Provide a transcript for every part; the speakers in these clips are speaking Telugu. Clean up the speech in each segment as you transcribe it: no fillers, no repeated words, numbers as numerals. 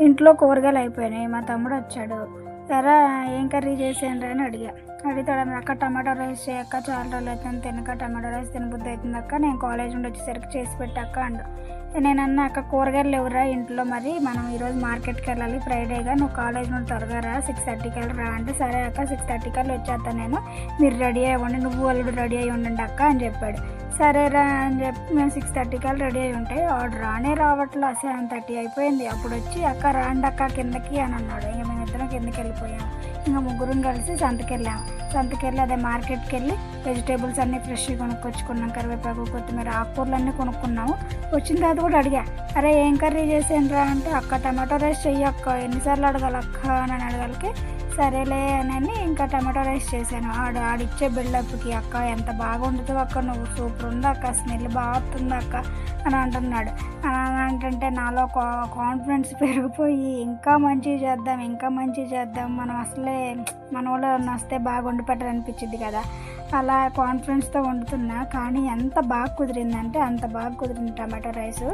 ఇంట్లో కూరగాయలు అయిపోయినాయి. మా తమ్ముడు వచ్చాడు. ఎరా ఏం కర్రీ చేసేయండి అని అడుగుతాడు. అక్క టమాటో రైస్ చేయక్క, చాలా రోజులు అవుతుంది తినక, టమాటో రైస్ తినబుద్ధి అవుతుంది అక్క, నేను కాలేజ్ నుండి వచ్చేసరికి చేసి పెట్టాక అండు. నేనన్నా అక్క కూరగాయలు ఎవరా ఇంట్లో, మరి మనం ఈరోజు మార్కెట్కి వెళ్ళాలి ఫ్రైడేగా, నువ్వు కాలేజ్ నుండి త్వరగా రా 6:30 కల్లా రా అంటే, సరే అక్క 6:30 కల్లా వచ్చేస్తాను నేను, మీరు రెడీ అయ్యండి, నువ్వు వాళ్ళు రెడీ అయ్యి ఉండండి అక్క అని చెప్పాడు. సరేరా అని చెప్పి మేము 6:30 కల్లా రెడీ అయ్యి ఉంటే వాడు రానే రావట్లా. 7:30 అయిపోయింది. అప్పుడు వచ్చి అక్క రాండి అక్క కిందకి అని అన్నాడు. ఇంకా మేమిద్దరం కిందకి వెళ్ళిపోయాము. ఇంకా ముగ్గురం కలిసి సంతకెళ్ళి అదే మార్కెట్కి వెళ్ళి వెజిటేబుల్స్ అన్నీ ఫ్రెష్గా కొనుక్కొచ్చుకున్నాం. కరివేపాకు, కొత్తిమీర, ఆకుకూరలు అన్నీ కొనుక్కున్నాము. వచ్చిన తర్వాత కూడా అడిగా, అరే ఏం కర్రీ చేసేయండిరా అంటే, అక్క టమాటో రైస్ చెయ్యక్క, ఎన్నిసార్లు అడగాలి అక్క అని అడగాలికి సరేలే అని ఇంకా టమాటో రైస్ చేశాను. ఆడిచ్చే బిల్డప్కి అక్క ఎంత బాగా వండుతావు అక్క, నువ్వు సూపర్ ఉంది అక్క, స్మెల్ బాగా వస్తుంది అక్క అని అంటున్నాడు. అంటే నాలో కాన్ఫిడెన్స్ పెరిగిపోయి ఇంకా మంచిగా చేద్దాం, మనం అసలే మన వాళ్ళు వస్తే బాగా వండి పెట్టాలనిపించింది కదా, అలా కాన్ఫిడెన్స్తో వండుతున్నా. కానీ ఎంత బాగా కుదిరిందంటే అంత బాగా కుదిరింది టమాటో రైస్.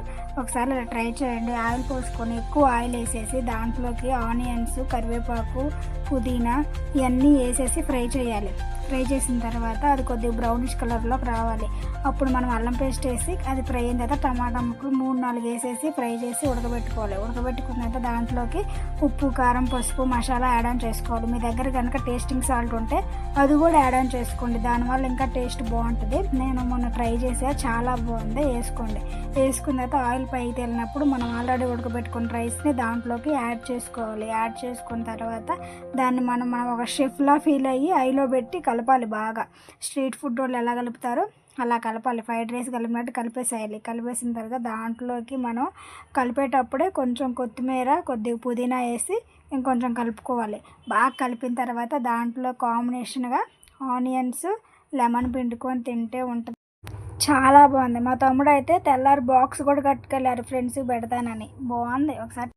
ఒకసారి ఇలా ట్రై చేయండి. ఆయిల్ పోసుకొని ఎక్కువ ఆయిల్ వేసేసి దాంట్లోకి ఆనియన్స్, కరివేపాకు, పుదీనా ఇవన్నీ వేసేసి ఫ్రై చేయాలి. ఫ్రై చేసిన తర్వాత అది కొద్దిగా బ్రౌనిష్ కలర్లోకి రావాలి. అప్పుడు మనం అల్లం పేస్ట్ వేసి అది ఫ్రై అయిన తర్వాత టమాటా ముక్కలు 3-4 వేసేసి ఫ్రై చేసి ఉడకబెట్టుకోవాలి. ఉడకబెట్టుకున్న తర్వాత దాంట్లోకి ఉప్పు, కారం, పసుపు, మసాలా యాడ్ ఆన్ చేసుకోవాలి. మీ దగ్గర కనుక టేస్టింగ్ సాల్ట్ ఉంటే అది కూడా యాడ్ ఆన్ చేసుకోండి, దానివల్ల ఇంకా టేస్ట్ బాగుంటుంది. నేను మొన్న ట్రై చేసా, చాలా బాగుంది. వేసుకున్న తర్వాత ఆయిల్ పైకి తేలినప్పుడు మనం ఆల్రెడీ ఉడకబెట్టుకున్న రైస్ని దాంట్లోకి యాడ్ చేసుకోవాలి. యాడ్ చేసుకున్న తర్వాత దాన్ని మనం ఒక షెఫ్లా ఫీల్ అయ్యి ఐలో పెట్టి కలపాలి బాగా. స్ట్రీట్ ఫుడ్ వాళ్ళు ఎలా కలుపుతారో అలా కలపాలి. ఫ్రైడ్ రైస్ కలిపినట్టు కలిపేసేయాలి. కలిపేసిన తర్వాత దాంట్లోకి మనం కలిపేటప్పుడే కొంచెం కొత్తిమీర, కొద్దిగా పుదీనా వేసి ఇంకొంచెం కలుపుకోవాలి. బాగా కలిపిన తర్వాత దాంట్లో కాంబినేషన్గా ఆనియన్స్, లెమన్ పిండుకొని తింటే ఉంటుంది, చాలా బాగుంది. మా తమ్ముడు అయితే తెల్లారి బాక్స్ కూడా కట్టుకెళ్ళారు ఫ్రెండ్స్కి పెడతానని. బాగుంది. ఒకసారి